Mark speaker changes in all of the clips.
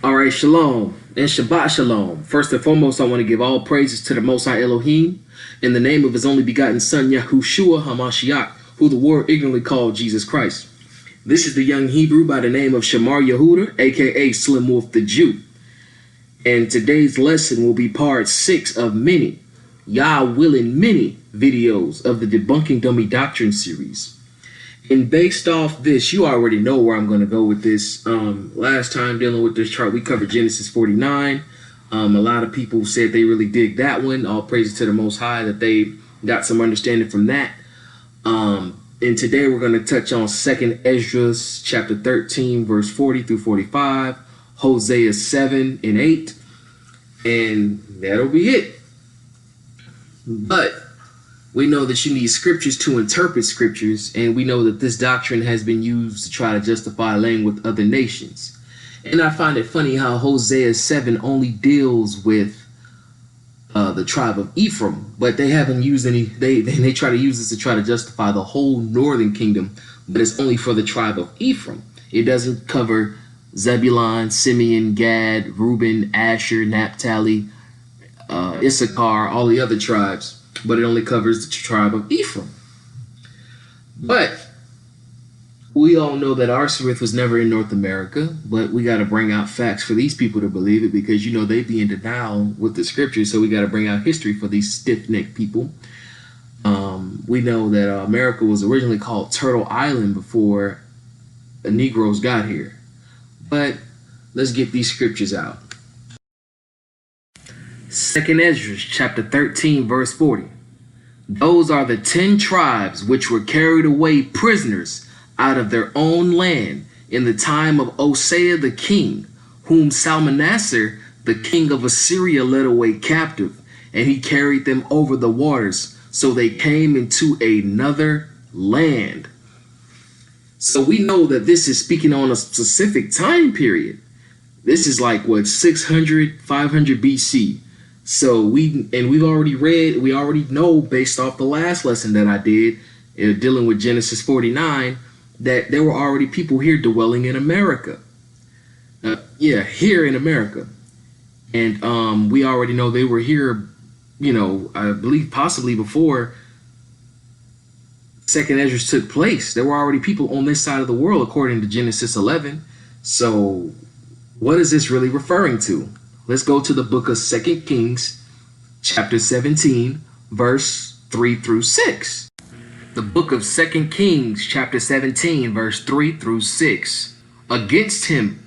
Speaker 1: All right, shalom and Shabbat shalom. First and foremost, I want to give all praises to the Most High Elohim in the name of his only begotten Son, Yahushua HaMashiach, who the world ignorantly called Jesus Christ. This is the young Hebrew by the name of Shamar Yehuda, aka Slim Wolf the Jew. And today's lesson will be part 6 of many, Yah willing many, videos of the Debunking Dummy Doctrine series. And based off this, you already know where I'm going to go with this. Last time dealing with this chart, we covered Genesis 49. A lot of people said they really dig that one. All praises to the Most High that they got some understanding from that. And today we're going to touch on 2nd Esdras chapter 13, verse 40 through 45, Hosea 7 and 8, and that'll be it. But we know that you need scriptures to interpret scriptures, and we know that this doctrine has been used to try to justify laying with other nations. And I find it funny how Hosea 7 only deals with the tribe of Ephraim, but they haven't used any, they try to use this to try to justify the whole northern kingdom, but it's only for the tribe of Ephraim. It doesn't cover Zebulun, Simeon, Gad, Reuben, Asher, Naphtali, Issachar, all the other tribes, but it only covers the tribe of Ephraim. But we all know that Arsareth was never in North America, but we got to bring out facts for these people to believe it, because you know they be in denial with the scriptures, so we got to bring out history for these stiff-necked people. We know that America was originally called Turtle Island before the Negroes got here. But let's get these scriptures out. 2nd Esdras chapter 13 verse 40. Those are the 10 tribes which were carried away prisoners out of their own land in the time of Hosea the king, whom Salmanassar the king of Assyria led away captive, and he carried them over the waters, so they came into another land. So we know that this is speaking on a specific time period. This is like what, 600, 500 BC. So we already know based off the last lesson that I did dealing with Genesis 49 that there were already people here dwelling in America. Here in America. And we already know they were here, you know, I believe possibly before 2nd Esdras took place. There were already people on this side of the world according to Genesis 11. So what is this really referring to? Let's go to the book of 2 Kings, chapter 17, verse 3 through 6. The book of 2 Kings, chapter 17, verse 3 through 6. Against him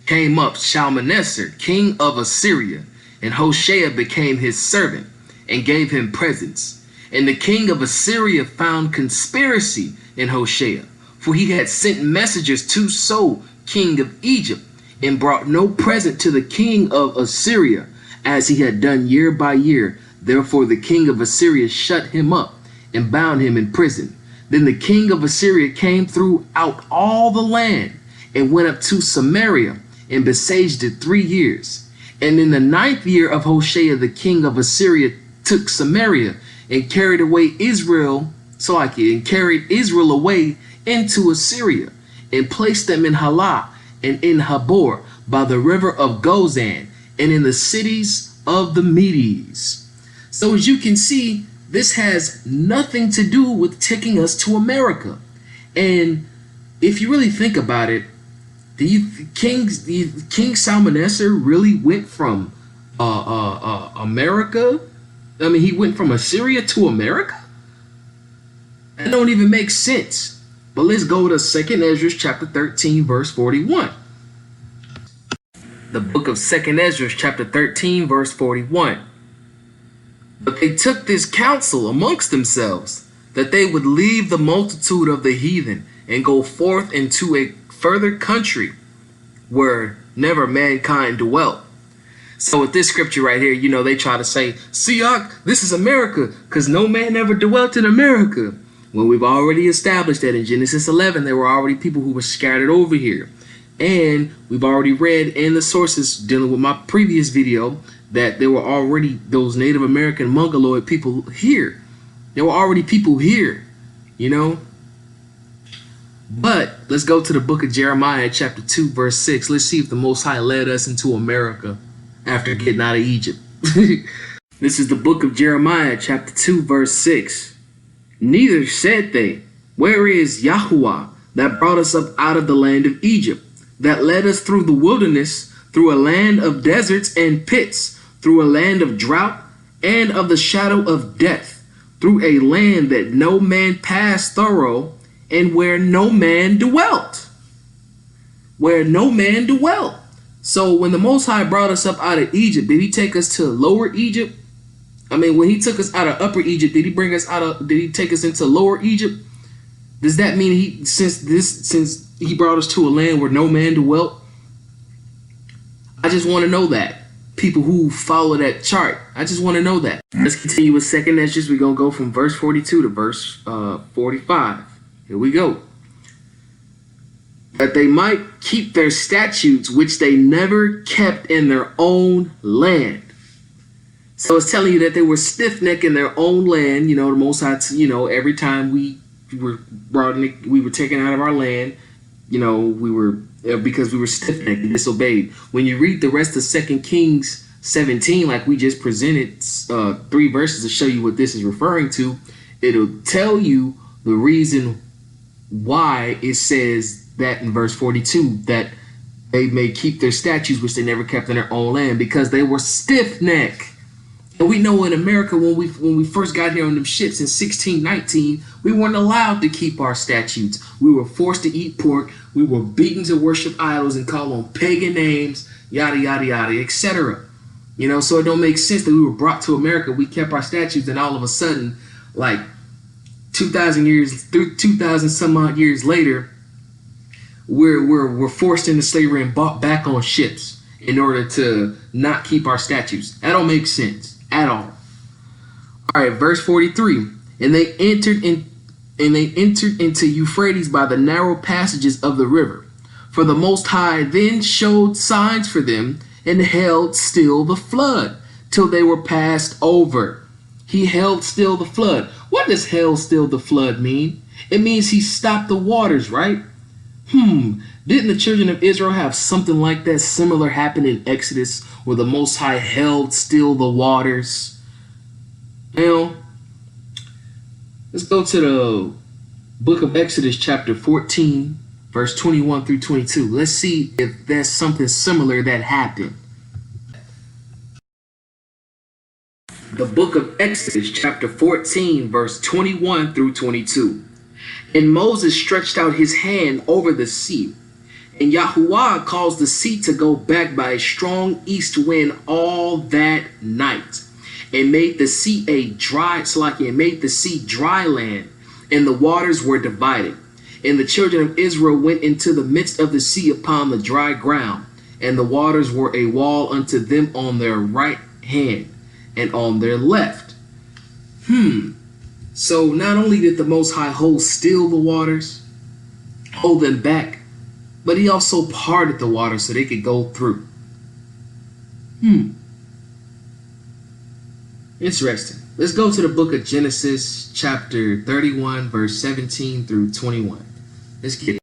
Speaker 1: came up Shalmaneser, king of Assyria, and Hosea became his servant, and gave him presents. And the king of Assyria found conspiracy in Hosea, for he had sent messengers to So, king of Egypt, and brought no present to the king of Assyria, as he had done year by year. Therefore the king of Assyria shut him up and bound him in prison. Then the king of Assyria came throughout all the land and went up to Samaria and besieged it 3 years. And in the 9th year of Hosea, the king of Assyria took Samaria and carried away Israel, and carried Israel away into Assyria, and placed them in Halah and in Habor by the river of Gozan, and in the cities of the Medes. So as you can see, this has nothing to do with taking us to America. And if you really think about it, King Salmanassar really went from America. I mean, he went from Assyria to America? That don't even make sense. But let's go to 2nd Esdras chapter 13, verse 41. The book of 2nd Esdras chapter 13, verse 41. But they took this counsel amongst themselves, that they would leave the multitude of the heathen and go forth into a further country where never mankind dwelt. So with this scripture right here, you know, they try to say, Siak, this is America, because no man ever dwelt in America. When we've already established that in Genesis 11, there were already people who were scattered over here. And we've already read in the sources dealing with my previous video that there were already those Native American Mongoloid people here. There were already people here, you know. But let's go to the book of Jeremiah, chapter 2, verse 6. Let's see if the Most High led us into America after getting out of Egypt. This is the book of Jeremiah, chapter 2, verse 6. Neither said they, where is Yahuwah that brought us up out of the land of Egypt, that led us through the wilderness, through a land of deserts and pits, through a land of drought and of the shadow of death, through a land that no man passed thorough, and where no man dwelt. Where no man dwelt. So when the Most High brought us up out of Egypt, did he take us to lower Egypt? I mean, when he took us out of upper Egypt, did he take us into lower Egypt? Does that mean since he brought us to a land where no man dwelt? I just want to know that. People who follow that chart, I just want to know that. Let's continue with 2nd Esdras. We're going to go from verse 42 to verse 45. Here we go. That they might keep their statutes, which they never kept in their own land. So it's telling you that they were stiff-necked in their own land. You know, the Most High, every time we were we were taken out of our land, because we were stiff-necked and disobeyed. When you read the rest of 2 Kings 17, like we just presented 3 verses to show you what this is referring to, it'll tell you the reason why it says that in verse 42, that they may keep their statutes which they never kept in their own land, because they were stiff-necked. And we know in America, when we first got here on them ships in 1619, we weren't allowed to keep our statutes. We were forced to eat pork. We were beaten to worship idols and call on pagan names, yada, yada, yada, etc. So it don't make sense that we were brought to America, we kept our statutes, and all of a sudden, like 2,000 some odd years later, we're forced into slavery and bought back on ships in order to not keep our statutes. That don't make sense at all. All right, verse 43. And they entered into Euphrates by the narrow passages of the river. For the Most High then showed signs for them and held still the flood till they were passed over. He held still the flood. What does held still the flood mean? It means he stopped the waters, right? Didn't the children of Israel have something like that similar happen in Exodus, where the Most High held still the waters? Let's go to the book of Exodus, chapter 14, verse 21 through 22. Let's see if there's something similar that happened. The book of Exodus, chapter 14, verse 21 through 22. And Moses stretched out his hand over the sea, and Yahuwah caused the sea to go back by a strong east wind all that night, and made the sea dry land, and the waters were divided. And the children of Israel went into the midst of the sea upon the dry ground, and the waters were a wall unto them on their right hand and on their left. So not only did the Most High hold still the waters, hold them back, but he also parted the water so they could go through. Interesting. Let's go to the book of Genesis, chapter 31, verse 17 through 21. Let's get it.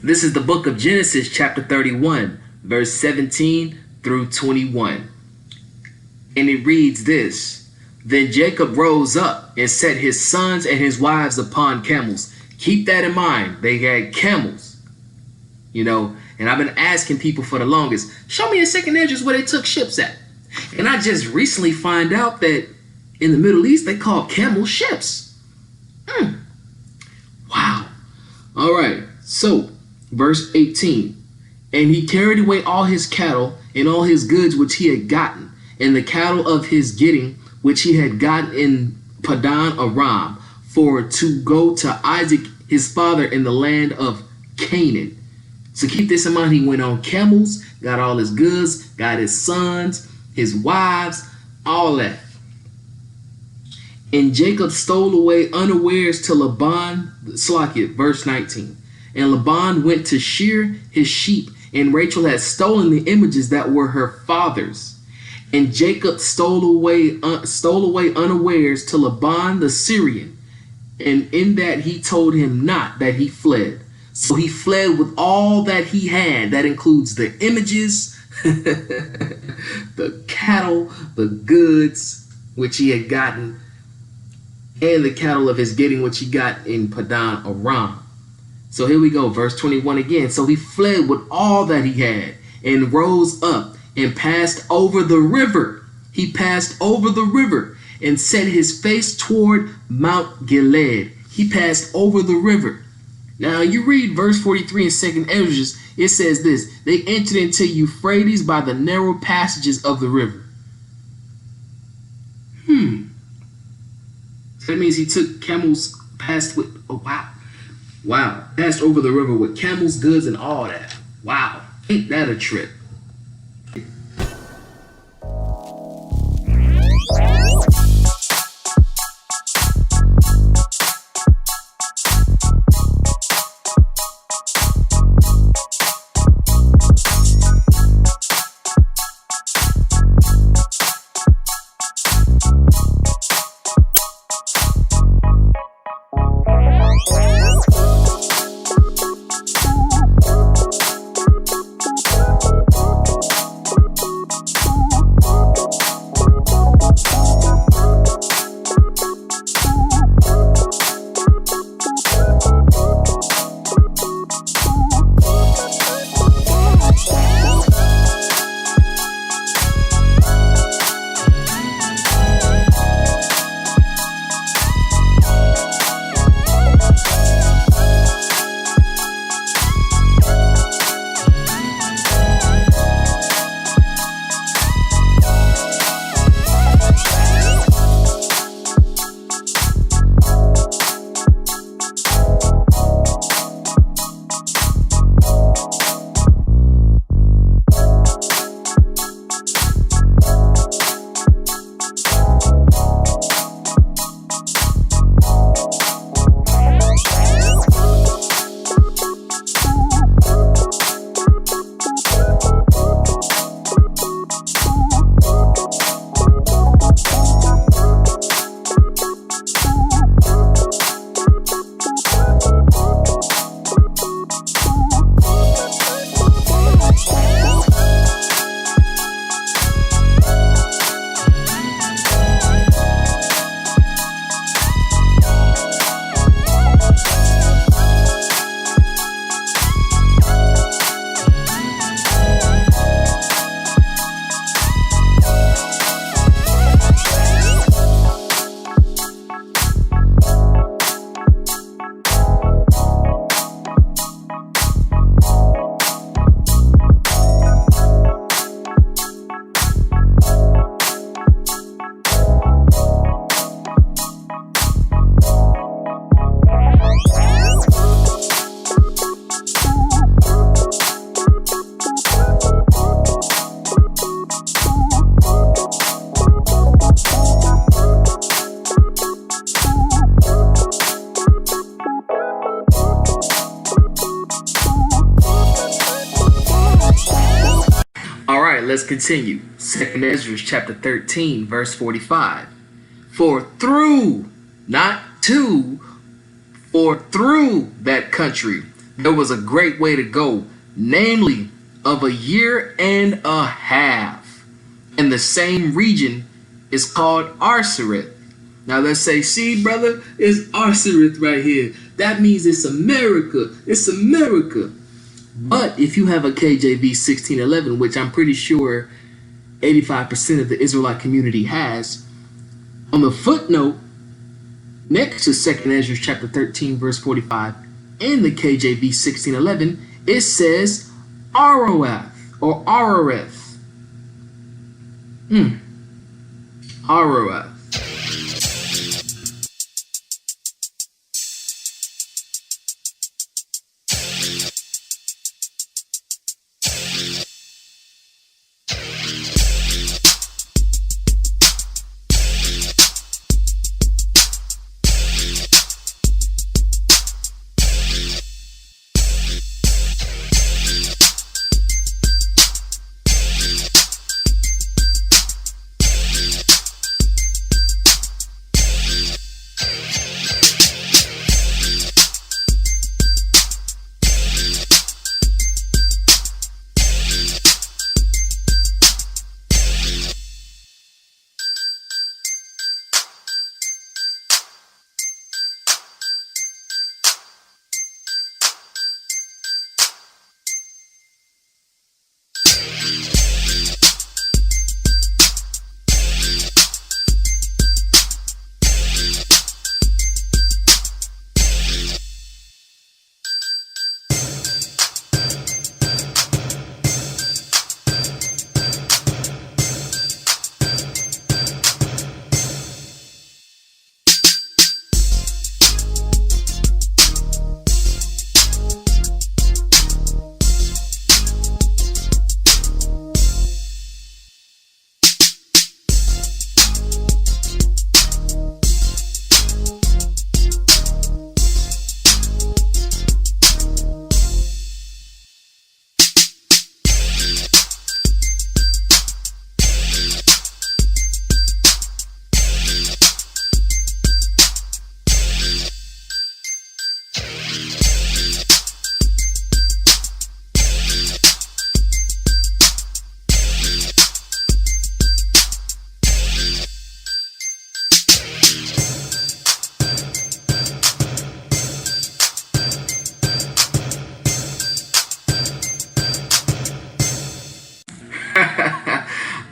Speaker 1: This is the book of Genesis, chapter 31, verse 17 through 21. And it reads this. Then Jacob rose up and set his sons and his wives upon camels. Keep that in mind. They had camels. And I've been asking people for the longest, show me in 2nd Esdras where they took ships at. And I just recently find out that in the Middle East, they call camels ships. Wow. All right. So, verse 18. And he carried away all his cattle and all his goods which he had gotten, and the cattle of his getting which he had gotten in Padan Aram, for to go to Isaac his father in the land of Canaan. So keep this in mind. He went on camels, got all his goods, got his sons, his wives, all that. And Jacob stole away unawares to Laban, verse 19. And Laban went to shear his sheep, and Rachel had stolen the images that were her father's. And Jacob stole away unawares to Laban the Syrian, and in that he told him not that he fled. So he fled with all that he had. That includes the images, the cattle, the goods which he had gotten, and the cattle of his getting which he got in Padan Aram. So here we go, verse 21 again. So he fled with all that he had and rose up and passed over the river. He passed over the river and set his face toward Mount Gilead. He passed over the river. Now you read verse 43 in 2nd Esdras, it says this: they entered into Euphrates by the narrow passages of the river. So that means he took camels, passed with, passed over the river with camels, goods, and all that. Wow, ain't that a trip? Let's continue. 2nd Esdras chapter 13, verse 45. For through, not to, for through that country there was a great way to go, namely of a year and a half. And the same region is called Arsareth. Now let's say, see, brother, it's Arsareth right here. That means it's America. It's America. But if you have a KJV 1611, which I'm pretty sure 85% of the Israelite community has, on the footnote next to 2nd Esdras chapter 13, verse 45, in the KJV 1611, it says Aroath or Arareth. Aroath.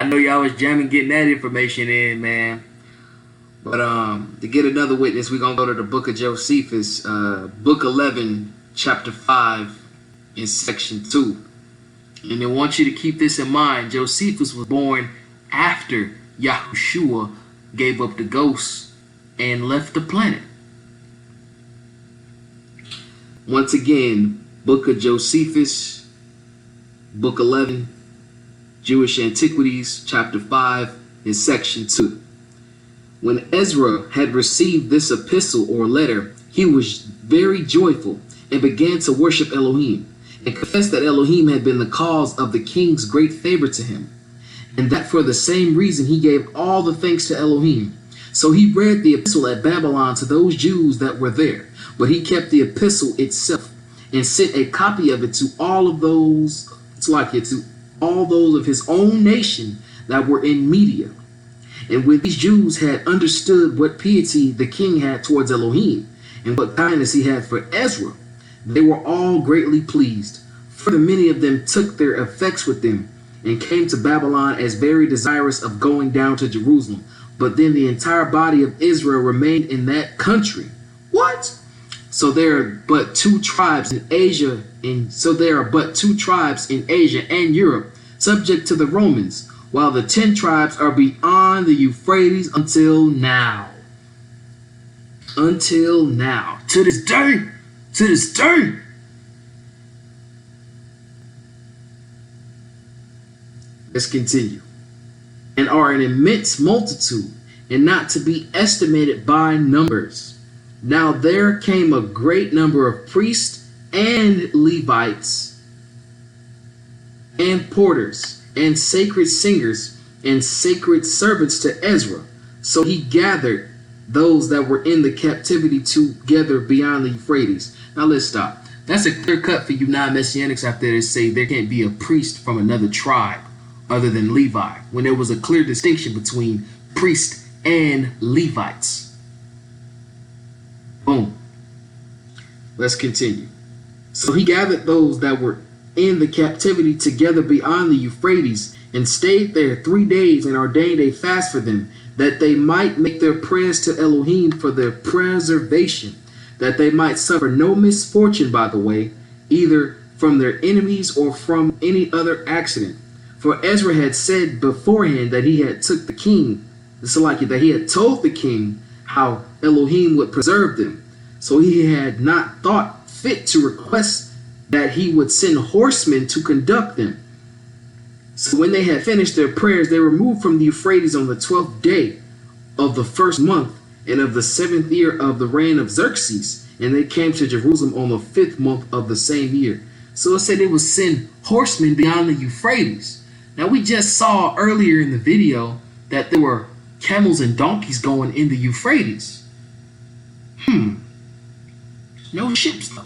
Speaker 1: know y'all was jamming getting that information in, man. But to get another witness, we're gonna go to the book of Josephus, book 11, chapter 5, in section 2. And I want you to keep this in mind. Josephus was born after Yahushua gave up the ghost and left the planet. Once again, book of Josephus, book 11, Jewish Antiquities, chapter 5, in section 2. When Ezra had received this epistle or letter, he was very joyful and began to worship Elohim, and confessed that Elohim had been the cause of the king's great favor to him, and that for the same reason he gave all the thanks to Elohim. So he read the epistle at Babylon to those Jews that were there, but he kept the epistle itself and sent a copy of it to all of those, to all those of his own nation that were in Media. And when these Jews had understood what piety the king had towards Elohim and what kindness he had for Ezra, they were all greatly pleased. Further, many of them took their effects with them and came to Babylon as very desirous of going down to Jerusalem. But then the entire body of Israel remained in that country. What? So there are but two tribes in Asia, and and Europe, subject to the Romans, while the 10 tribes are beyond the Euphrates until now. Until now. To this day. To this day. Let's continue. And are an immense multitude, and not to be estimated by numbers. Now there came a great number of priests and Levites and porters and sacred singers and sacred servants to Ezra. So he gathered those that were in the captivity together beyond the Euphrates. Now let's stop. That's a clear cut for you non-messianics out there that say there can't be a priest from another tribe other than Levi, when there was a clear distinction between priests and Levites. Boom. Let's continue. So he gathered those that were in the captivity together beyond the Euphrates, and stayed there 3 days, and ordained a fast for them, that they might make their prayers to Elohim for their preservation, that they might suffer no misfortune by the way, either from their enemies or from any other accident. For Ezra had said beforehand that he had took the king, that he had told the king how Elohim would preserve them. So he had not thought fit to request that he would send horsemen to conduct them. So when they had finished their prayers, they removed from the Euphrates on the 12th day of the first month and of the 7th year of the reign of Xerxes, and they came to Jerusalem on the 5th month of the same year. So it said they would send horsemen beyond the Euphrates. Now we just saw earlier in the video that there were camels and donkeys going in the Euphrates. No ships though.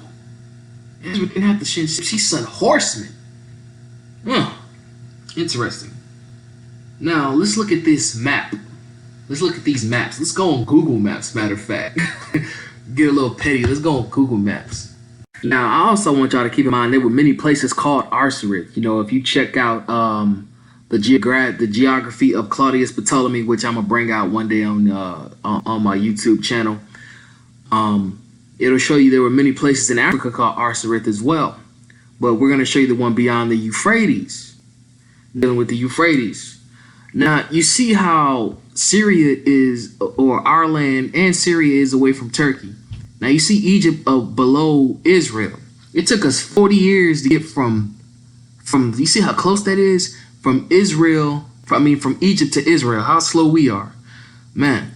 Speaker 1: Ezra didn't have to send ships. He sent horsemen. Interesting. Now let's look at this map. Let's look at these maps. Let's go on Google Maps, matter of fact. Get a little petty. Let's go on Google Maps. Now, I also want y'all to keep in mind there were many places called Arsareth. You know, if you check out the geography of Claudius Ptolemy, which I'm gonna bring out one day on my YouTube channel, it'll show you there were many places in Africa called Arsareth as well. But we're gonna show you the one beyond the Euphrates, dealing with the Euphrates. Now, you see how Syria is, or our land and Syria is away from Turkey. Now you see Egypt below Israel. It took us 40 years to get from you see how close that is? From Egypt to Israel. How slow we are. Man.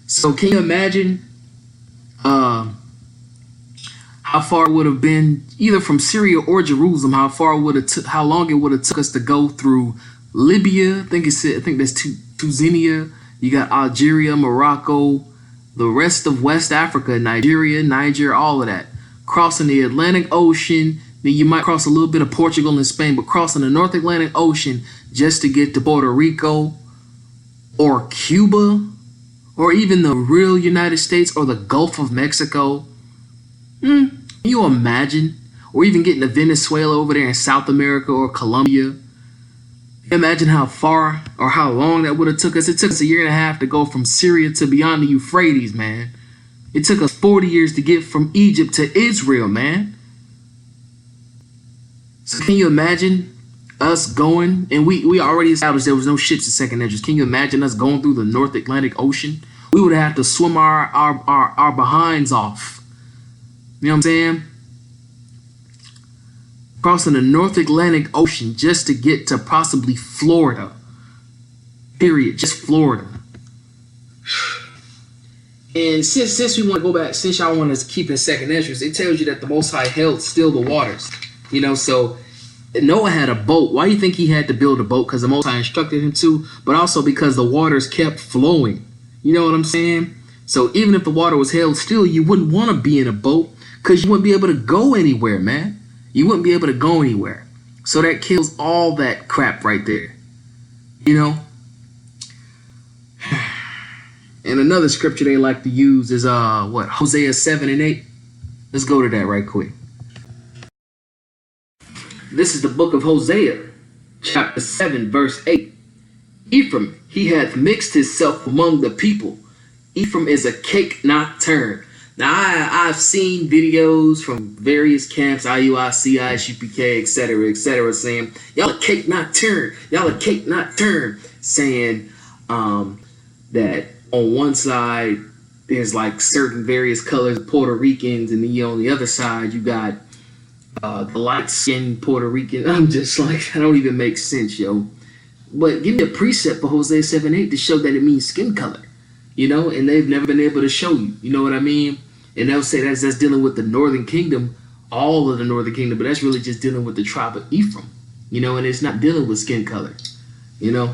Speaker 1: So can you imagine how far it would have been either from Syria or Jerusalem, how long it would have took us to go through Libya. I think that's Tunisia. You got Algeria, Morocco, the rest of West Africa, Nigeria, Niger, all of that. Crossing the Atlantic Ocean, then you might cross a little bit of Portugal and Spain, but crossing the North Atlantic Ocean just to get to Puerto Rico or Cuba or even the real United States or the Gulf of Mexico. Can you imagine? Or even getting to Venezuela over there in South America or Colombia. Imagine how far or how long that would have took us. It took us 1.5 years to go from Syria to beyond the Euphrates, man. It took us 40 years to get from Egypt to Israel, man. So can you imagine us going, and we already established there was no ships in Second Esdras. Can you imagine us going through the North Atlantic Ocean? We would have to swim our behinds off. You know what I'm saying? Crossing the North Atlantic Ocean just to get to possibly Florida. Period. Just Florida. And since we want to go back, since y'all want to keep in Second Esdras, it tells you that the Most High held still the waters. You know, so Noah had a boat. Why do you think he had to build a boat? Because the Most High instructed him to, but also because the waters kept flowing. You know what I'm saying? So even if the water was held still, you wouldn't want to be in a boat because you wouldn't be able to go anywhere, man. You wouldn't be able to go anywhere. So that kills all that crap right there. You know? And another scripture they like to use is Hosea 7 and 8. Let's go to that right quick. This is the book of Hosea, chapter 7, verse 8. Ephraim, he hath mixed himself among the people. Ephraim is a cake not turned. Now, I've seen videos from various camps, IUIC, ISUPK, etc., saying, y'all a cake not turned. Y'all a cake not turned. Saying that on one side, there's like certain various colors, Puerto Ricans, and then on the other side, you got the light-skinned Puerto Rican. I'm just like, that don't even make sense, yo. But give me a precept for Hosea 7:8 to show that it means skin color, you know, and they've never been able to show you, you know what I mean? And they'll say that's dealing with the northern kingdom, all of the northern kingdom, but that's really just dealing with the tribe of Ephraim, you know, and it's not dealing with skin color, you know.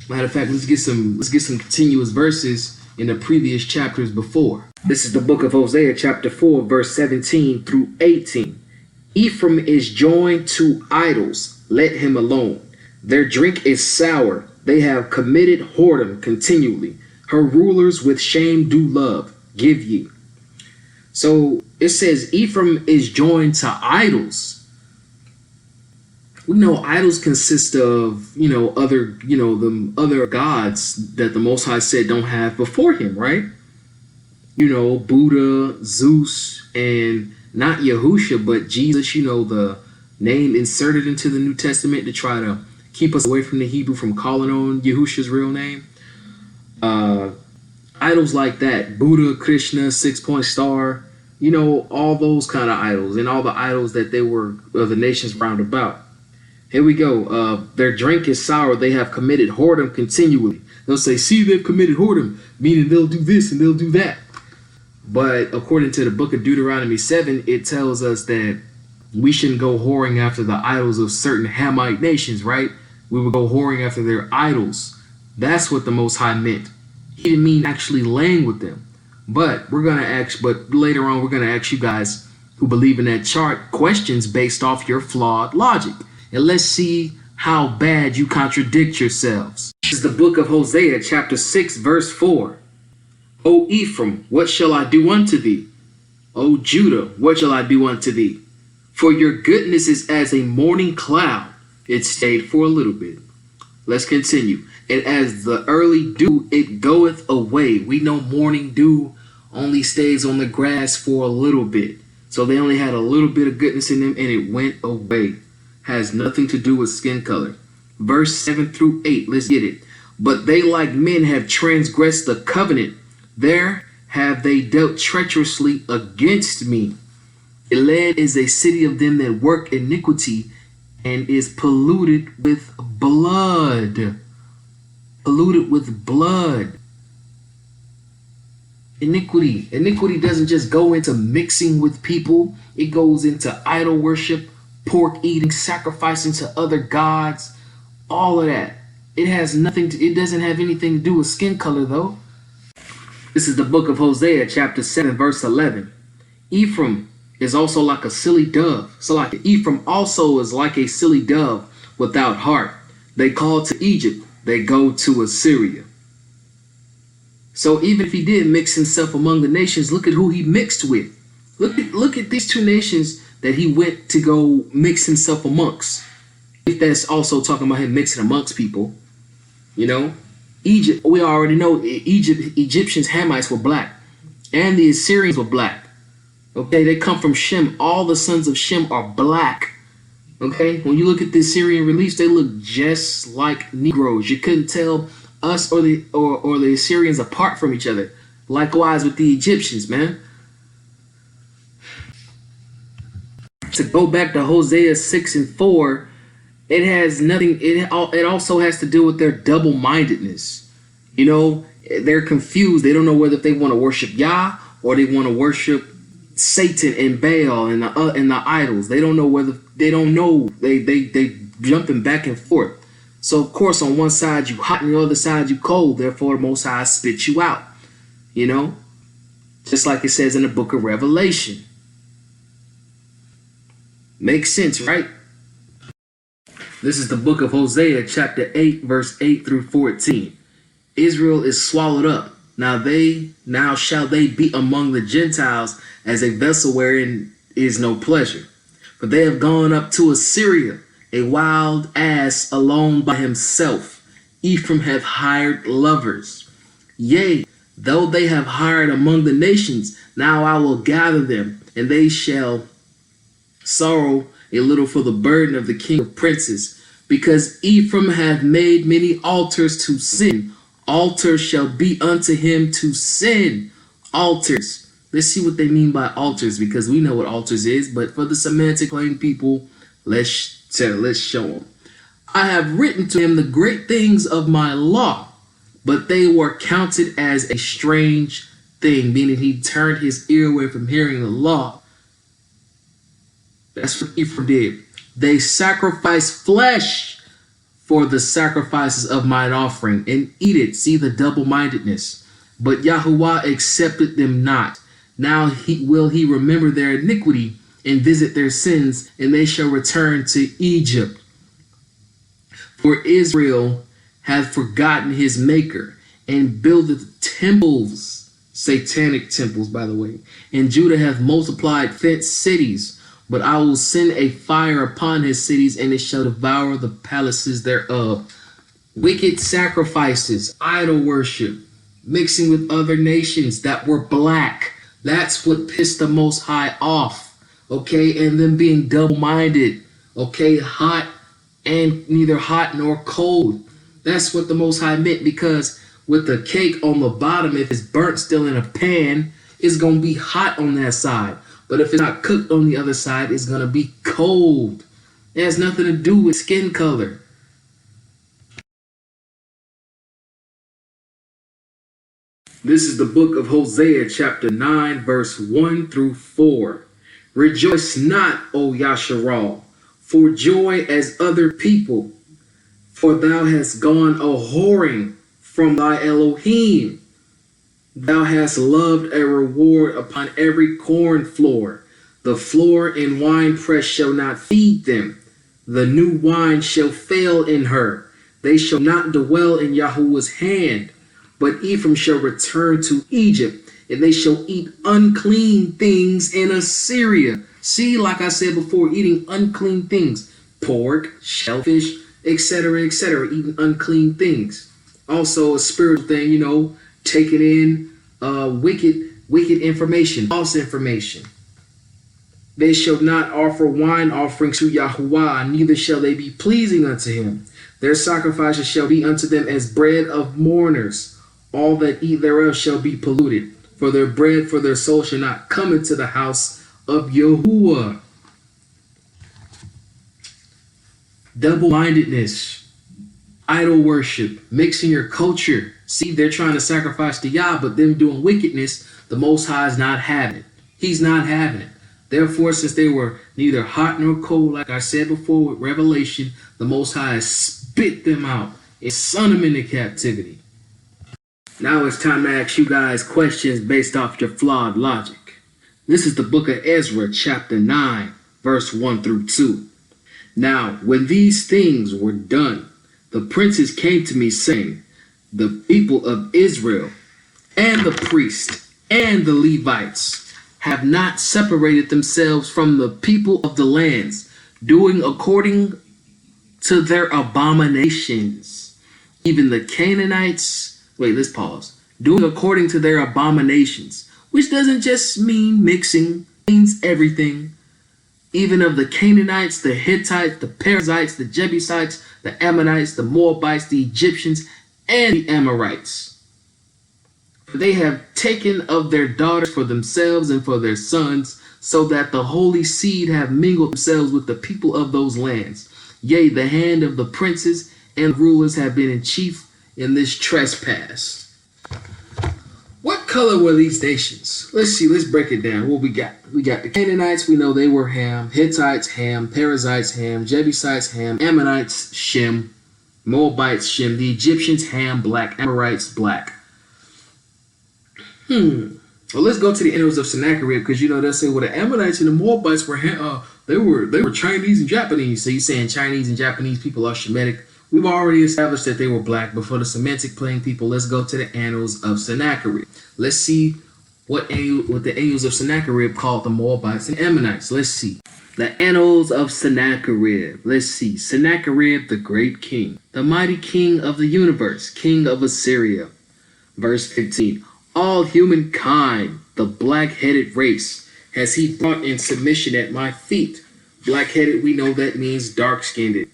Speaker 1: Matter of fact, let's get some continuous verses in the previous chapters before. This is the book of Hosea, chapter 4, verse 17 through 18. Ephraim is joined to idols, let him alone. Their drink is sour, they have committed whoredom continually. Her rulers with shame do love, give ye. So it says Ephraim is joined to idols. We know idols consist of, other gods that the Most High said don't have before him, right? You know, Buddha, Zeus, and not Yahusha, but Jesus, you know, the name inserted into the New Testament to try to keep us away from the Hebrew from calling on Yahusha's real name. Idols like that, Buddha, Krishna, 6-point star, you know, all those kind of idols, and all the idols that they were of the nations round about. Here we go. Their drink is sour. They have committed whoredom continually. They'll say, see, they've committed whoredom, meaning they'll do this and they'll do that. But according to the book of Deuteronomy 7, it tells us that we shouldn't go whoring after the idols of certain Hamite nations, right? We would go whoring after their idols. That's what the Most High meant. He didn't mean actually laying with them. But later on, we're gonna ask you guys who believe in that chart questions based off your flawed logic. And let's see how bad you contradict yourselves. This is the book of Hosea, chapter 6, verse 4. O Ephraim, what shall I do unto thee? O Judah, what shall I do unto thee? For your goodness is as a morning cloud. It stayed for a little bit. Let's continue. And as the early dew, it goeth away. We know morning dew only stays on the grass for a little bit. So they only had a little bit of goodness in them and it went away. Has nothing to do with skin color. Verse 7 through 8, let's get it. But they like men have transgressed the covenant. There have they dealt treacherously against me. Gilead is a city of them that work iniquity and is polluted with blood. Polluted with blood. Iniquity. Iniquity doesn't just go into mixing with people. It goes into idol worship, pork eating, sacrificing to other gods, all of that. It doesn't have anything to do with skin color though. This is the book of Hosea, chapter 7, verse 11. Ephraim is also like a silly dove. So like Ephraim also is like a silly dove without heart. They call to Egypt, they go to Assyria. So even if he did mix himself among the nations, look at who he mixed with. Look at these two nations that he went to go mix himself amongst. If that's also talking about him mixing amongst people, you know. Egypt, we already know Egyptians, Hamites were black, and the Assyrians were black. Okay, they come from Shem. All the sons of Shem are black. Okay, when you look at the Assyrian reliefs, they look just like Negroes. You couldn't tell us or the Assyrians apart from each other. Likewise with the Egyptians, man. To go back to Hosea 6:4, it has nothing. It also has to do with their double-mindedness. You know, they're confused. They don't know whether they want to worship Yah or they want to worship Satan and Baal and the idols. They don't know whether they don't know. They jumping back and forth. So of course, on one side you hot and the other side you cold. Therefore, the Most High spits you out. You know, just like it says in the Book of Revelation. Makes sense, right? This is the book of Hosea, chapter 8, verse 8 through 14. Israel is swallowed up. Now shall they be among the Gentiles as a vessel wherein is no pleasure. For they have gone up to Assyria, a wild ass alone by himself. Ephraim hath hired lovers. Yea, though they have hired among the nations, now I will gather them, and they shall sorrow a little for the burden of the king of princes, because Ephraim hath made many altars to sin. Altars shall be unto him to sin. Altars. Let's see what they mean by altars, because we know what altars is, but for the semantic plain people, let's show them. I have written to him the great things of my law, but they were counted as a strange thing, meaning he turned his ear away from hearing the law. That's what Ephraim did. They sacrifice flesh for the sacrifices of mine offering and eat it. See the double-mindedness. But Yahuwah accepted them not. Now will he remember their iniquity and visit their sins, and they shall return to Egypt. For Israel hath forgotten his maker and buildeth temples, satanic temples, by the way. And Judah hath multiplied fenced cities. But I will send a fire upon his cities, and it shall devour the palaces thereof. Wicked sacrifices, idol worship, mixing with other nations that were black. That's what pissed the Most High off. Okay, and them being double-minded. Okay, hot and neither hot nor cold. That's what the Most High meant, because with the cake on the bottom, if it's burnt still in a pan, it's going to be hot on that side. But if it's not cooked on the other side, it's going to be cold. It has nothing to do with skin color. This is the book of Hosea, chapter 9, verse 1 through 4. Rejoice not, O Yasharal, for joy as other people, for thou hast gone a whoring from thy Elohim. Thou hast loved a reward upon every corn floor. The floor and wine press shall not feed them. The new wine shall fail in her. They shall not dwell in Yahuwah's hand. But Ephraim shall return to Egypt, and they shall eat unclean things in Assyria. See, like I said before, eating unclean things. Pork, shellfish, etc., etc., eating unclean things. Also a spiritual thing, you know, taking in wicked information, false information. They shall not offer wine offerings to Yahuwah, neither shall they be pleasing unto him. Their sacrifices shall be unto them as bread of mourners. All that eat thereof shall be polluted. For their bread, for their soul shall not come into the house of Yahuwah. Double-mindedness, idol worship, mixing your culture. See, they're trying to sacrifice to Yah, but them doing wickedness, the Most High is not having it. He's not having it. Therefore, since they were neither hot nor cold, like I said before with Revelation, the Most High has spit them out and sent them into captivity. Now it's time to ask you guys questions based off your flawed logic. This is the book of Ezra, chapter 9, verse 1 through 2. Now, when these things were done, the princes came to me, saying, the people of Israel and the priests and the Levites have not separated themselves from the people of the lands, doing according to their abominations. Even the Canaanites, wait, let's pause. Doing according to their abominations, which doesn't just mean mixing, means everything. Even of the Canaanites, the Hittites, the Perizzites, the Jebusites, the Ammonites, the Moabites, the Egyptians, and the Amorites. For they have taken of their daughters for themselves and for their sons, so that the holy seed have mingled themselves with the people of those lands. Yea, the hand of the princes and rulers have been in chief in this trespass. What color were these nations? Let's see, let's break it down. What we got? We got the Canaanites, we know they were Ham, Hittites, Ham, Perizzites, Ham, Jebusites, Ham, Ammonites, Shem, Moabites, Shem, the Egyptians, Ham, black, Amorites, black. Well, let's go to the annals of Sennacherib, because you know they'll say, well, the Ammonites and the Moabites were they were Chinese and Japanese. So you're saying Chinese and Japanese people are Shemitic. We've already established that they were black, but for the Semitic plain people, let's go to the annals of Sennacherib. Let's see what the annals of Sennacherib called the Moabites and Ammonites. Let's see. The annals of Sennacherib. Let's see. Sennacherib, the great king, the mighty king of the universe, king of Assyria. Verse 15. All humankind, the black-headed race, has he brought in submission at my feet. Black-headed, we know that means dark-skinned.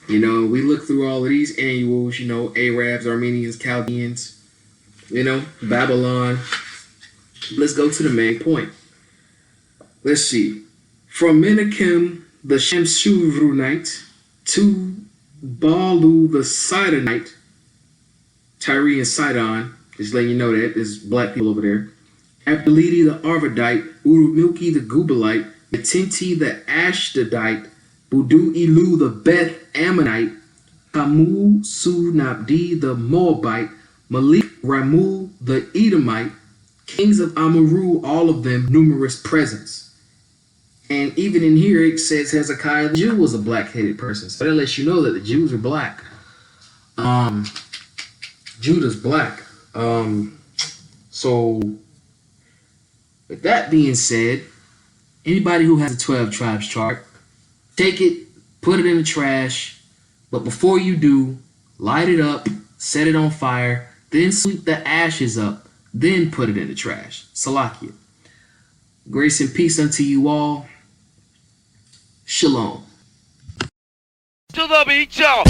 Speaker 1: You know, we look through all of these annuals, you know, Arabs, Armenians, Chaldeans, you know, Babylon. Let's go to the main point. Let's see. From Menachem the Shemshurunite to Balu the Sidonite, Tyre and Sidon, just letting you know that there's black people over there. Abdelidi the Arvadite, Urumilki the Gubalite, Metinti the Ashdodite, Budu Ilu the Beth Ammonite, Kamu Sunabdi the Moabite, Malik Ramu the Edomite, kings of Amaru, all of them numerous presents. And even in here it says Hezekiah the Jew was a black-headed person. So that lets you know that the Jews are black. Judah's black. So with that being said, anybody who has a 12 tribes chart, take it, put it in the trash, but before you do, light it up, set it on fire, then sweep the ashes up, then put it in the trash. Salakia. Grace and peace unto you all. Shalom.
Speaker 2: To the beach, y'all.